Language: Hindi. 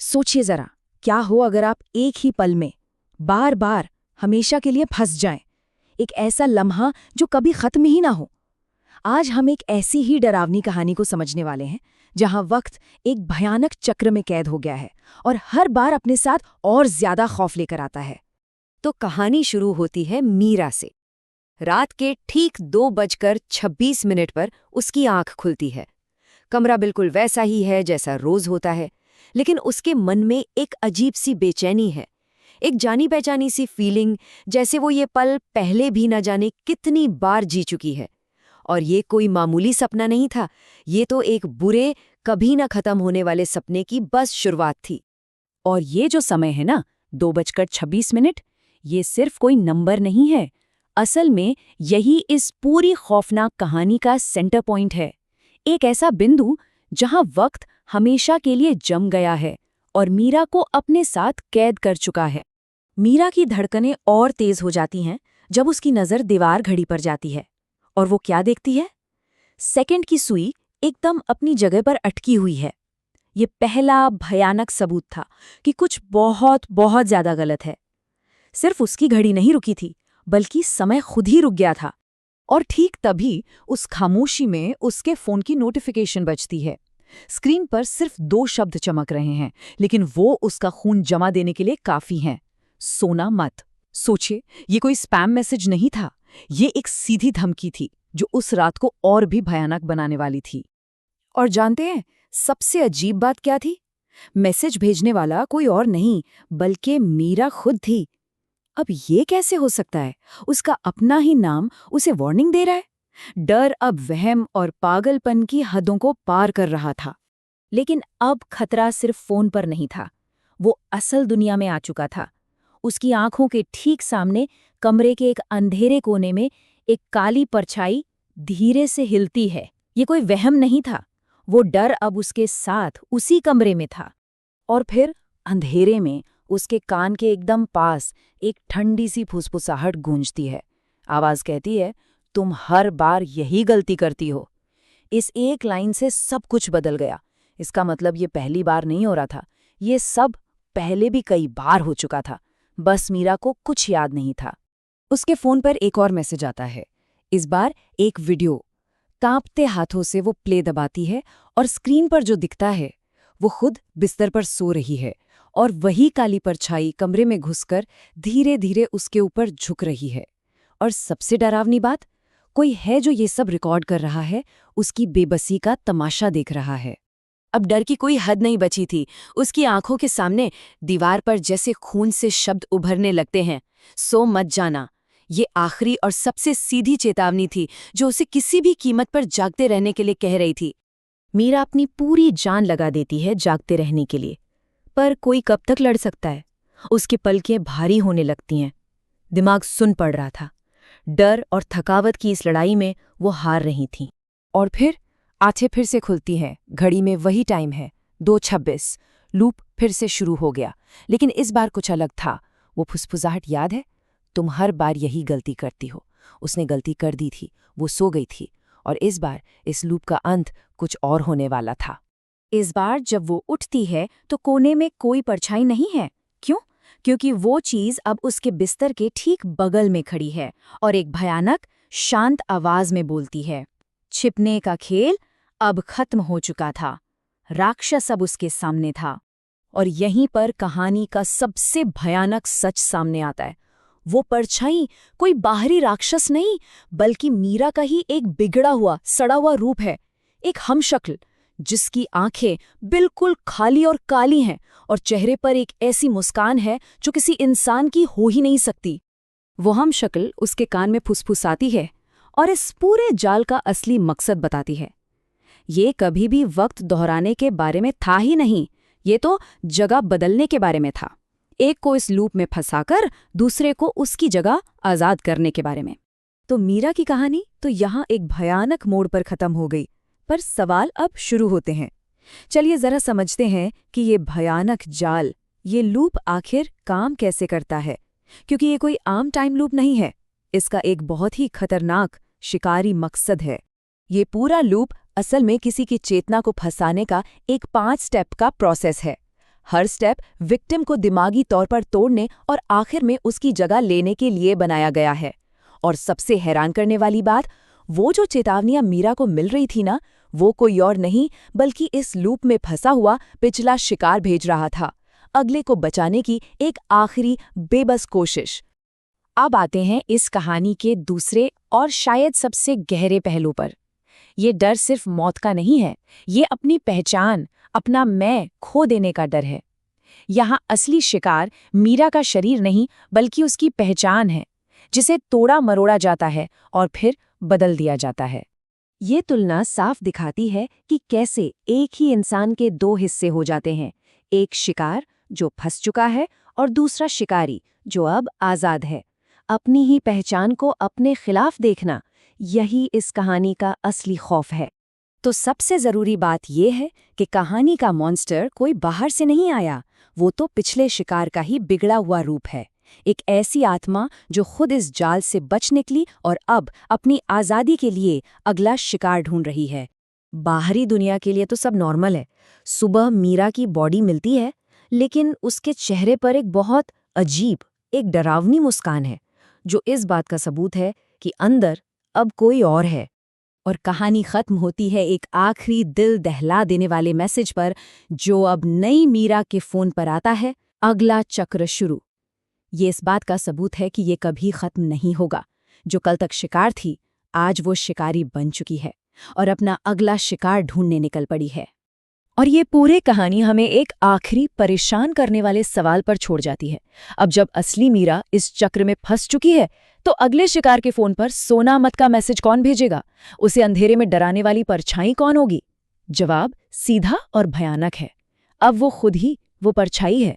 सोचिए जरा, क्या हो अगर आप एक ही पल में बार बार हमेशा के लिए फंस जाएं। एक ऐसा लम्हा जो कभी खत्म ही ना हो। आज हम एक ऐसी ही डरावनी कहानी को समझने वाले हैं जहां वक्त एक भयानक चक्र में कैद हो गया है और हर बार अपने साथ और ज्यादा खौफ लेकर आता है। तो कहानी शुरू होती है मीरा से। रात के ठीक 2:26 पर उसकी आंख खुलती है। कमरा बिल्कुल वैसा ही है जैसा रोज होता है, लेकिन उसके मन में एक अजीब सी बेचैनी है, एक जानी पहचानी सी फीलिंग, जैसे वो ये पल पहले भी न जाने कितनी बार जी चुकी है। और ये कोई मामूली सपना नहीं था, ये तो एक बुरे, कभी न खत्म होने वाले सपने की बस शुरुआत थी। और ये जो समय है ना, 2:26, ये सिर्फ कोई नंबर नहीं है। असल में यही इस पूरी खौफनाक कहानी का सेंटर पॉइंट है। एक ऐसा बिंदु जहां वक्त हमेशा के लिए जम गया है और मीरा को अपने साथ कैद कर चुका है। मीरा की धड़कनें और तेज हो जाती हैं जब उसकी नज़र दीवार घड़ी पर जाती है। और वो क्या देखती है? सेकंड की सुई एकदम अपनी जगह पर अटकी हुई है। ये पहला भयानक सबूत था कि कुछ बहुत बहुत ज्यादा गलत है। सिर्फ उसकी घड़ी नहीं रुकी थी, बल्कि समय खुद ही रुक गया था। और ठीक तभी उस खामोशी में उसके फोन की नोटिफिकेशन बजती है। स्क्रीन पर सिर्फ 2 शब्द चमक रहे हैं, लेकिन वो उसका खून जमा देने के लिए काफी हैं। सोना मत। सोचिए, ये कोई स्पैम मैसेज नहीं था, ये एक सीधी धमकी थी जो उस रात को और भी भयानक बनाने वाली थी। और जानते हैं सबसे अजीब बात क्या थी? मैसेज भेजने वाला कोई और नहीं बल्कि मीरा खुद थी। अब ये कैसे हो सकता है? उसका अपना ही नाम उसे वार्निंग दे रहा है। डर अब वहम और पागलपन की हदों को पार कर रहा था। लेकिन अब खतरा सिर्फ फोन पर नहीं था, वो असल दुनिया में आ चुका था। उसकी आंखों के ठीक सामने कमरे के एक अंधेरे कोने में एक काली परछाई धीरे से हिलती है। ये कोई वहम नहीं था, वो डर अब उसके साथ उसी कमरे में था। और फिर अंधेरे में उसके कान के एकदम पास एक ठंडी सी फुसफुसाहट गूंजती है। आवाज कहती है, तुम हर बार यही गलती करती हो। इस एक लाइन से सब कुछ बदल गया। इसका मतलब ये पहली बार नहीं हो रहा था, ये सब पहले भी कई बार हो चुका था, बस मीरा को कुछ याद नहीं था। उसके फोन पर एक और मैसेज आता है, इस बार एक वीडियो। कांपते हाथों से वो प्ले दबाती है और स्क्रीन पर जो दिखता है वो खुद बिस्तर पर सो रही है और वही काली परछाई कमरे में घुसकर धीरे धीरे उसके ऊपर झुक रही है। और सबसे डरावनी बात, कोई है जो ये सब रिकॉर्ड कर रहा है, उसकी बेबसी का तमाशा देख रहा है। अब डर की कोई हद नहीं बची थी। उसकी आंखों के सामने दीवार पर जैसे खून से शब्द उभरने लगते हैं, सो मत जाना। ये आखिरी और सबसे सीधी चेतावनी थी जो उसे किसी भी कीमत पर जागते रहने के लिए कह रही थी। मीरा अपनी पूरी जान लगा देती है जागते रहने के लिए, पर कोई कब तक लड़ सकता है? उसकी पलकें भारी होने लगती हैं। दिमाग सुन पड़ रहा था। डर और थकावट की इस लड़ाई में वो हार रही थी। और फिर आंखें फिर से खुलती हैं। घड़ी में वही टाइम है, 2:26। लूप फिर से शुरू हो गया, लेकिन इस बार कुछ अलग था। वो फुसफुसाहट याद है? तुम हर बार यही गलती करती हो। उसने गलती कर दी थी, वो सो गई थी, और इस बार इस लूप का अंत कुछ और होने वाला था। इस बार जब वो उठती है तो कोने में कोई परछाई नहीं है। क्यों? क्योंकि वो चीज अब उसके बिस्तर के ठीक बगल में खड़ी है और एक भयानक, शांत आवाज में बोलती है। छिपने का खेल अब खत्म हो चुका था। राक्षस अब उसके सामने था। और यहीं पर कहानी का सबसे भयानक सच सामने आता है। वो परछाई कोई बाहरी राक्षस नहीं, बल्कि मीरा का ही एक बिगड़ा हुआ, सड़ा हुआ रूप है। एक हमशक्ल जिसकी आंखें बिल्कुल खाली और काली हैं और चेहरे पर एक ऐसी मुस्कान है जो किसी इंसान की हो ही नहीं सकती। वो हमशक्ल उसके कान में फुसफुसाती है और इस पूरे जाल का असली मकसद बताती है। ये कभी भी वक्त दोहराने के बारे में था ही नहीं, ये तो जगह बदलने के बारे में था। एक को इस लूप में फंसाकर दूसरे को उसकी जगह आजाद करने के बारे में। तो मीरा की कहानी तो यहाँ एक भयानक मोड़ पर खत्म हो गई, पर सवाल अब शुरू होते हैं। चलिए जरा समझते हैं कि ये भयानक जाल, ये लूप आखिर काम कैसे करता है। क्योंकि ये कोई आम टाइम लूप नहीं है, इसका एक बहुत ही खतरनाक शिकारी मकसद है। ये पूरा लूप असल में किसी की चेतना को फंसाने का एक 5 स्टेप का प्रोसेस है। हर स्टेप विक्टिम को दिमागी तौर पर तोड़ने और आखिर में उसकी जगह लेने के लिए बनाया गया है। और सबसे हैरान करने वाली बात, वो जो चेतावनियां मीरा को मिल रही थी ना, वो कोई और नहीं बल्कि इस लूप में फंसा हुआ पिछला शिकार भेज रहा था, अगले को बचाने की एक आखिरी बेबस कोशिश। अब आते हैं इस कहानी के दूसरे और शायद सबसे गहरे पहलू पर। ये डर सिर्फ मौत का नहीं है, ये अपनी पहचान, अपना मैं खो देने का डर है। यहाँ असली शिकार मीरा का शरीर नहीं बल्कि उसकी पहचान है, जिसे तोड़ा मरोड़ा जाता है और फिर बदल दिया जाता है। ये तुलना साफ दिखाती है कि कैसे एक ही इंसान के दो हिस्से हो जाते हैं, एक शिकार जो फंस चुका है और दूसरा शिकारी जो अब आज़ाद है। अपनी ही पहचान को अपने खिलाफ देखना, यही इस कहानी का असली खौफ है। तो सबसे ज़रूरी बात यह है कि कहानी का मॉन्स्टर कोई बाहर से नहीं आया, वो तो पिछले शिकार का ही बिगड़ा हुआ रूप है। एक ऐसी आत्मा जो खुद इस जाल से बच निकली और अब अपनी आज़ादी के लिए अगला शिकार ढूंढ रही है। बाहरी दुनिया के लिए तो सब नॉर्मल है। सुबह मीरा की बॉडी मिलती है, लेकिन उसके चेहरे पर एक बहुत अजीब, एक डरावनी मुस्कान है, जो इस बात का सबूत है कि अंदर अब कोई और है। और कहानी खत्म होती है एक आखिरी दिल दहला देने वाले मैसेज पर, जो अब नई मीरा के फोन पर आता है, अगला चक्र शुरू। ये इस बात का सबूत है कि ये कभी खत्म नहीं होगा। जो कल तक शिकार थी, आज वो शिकारी बन चुकी है और अपना अगला शिकार ढूंढने निकल पड़ी है। और ये पूरी कहानी हमें एक आखिरी परेशान करने वाले सवाल पर छोड़ जाती है। अब जब असली मीरा इस चक्र में फंस चुकी है, तो अगले शिकार के फोन पर सोना मत का मैसेज कौन भेजेगा? उसे अंधेरे में डराने वाली परछाई कौन होगी? जवाब सीधा और भयानक है। अब वो खुद ही वो परछाई है।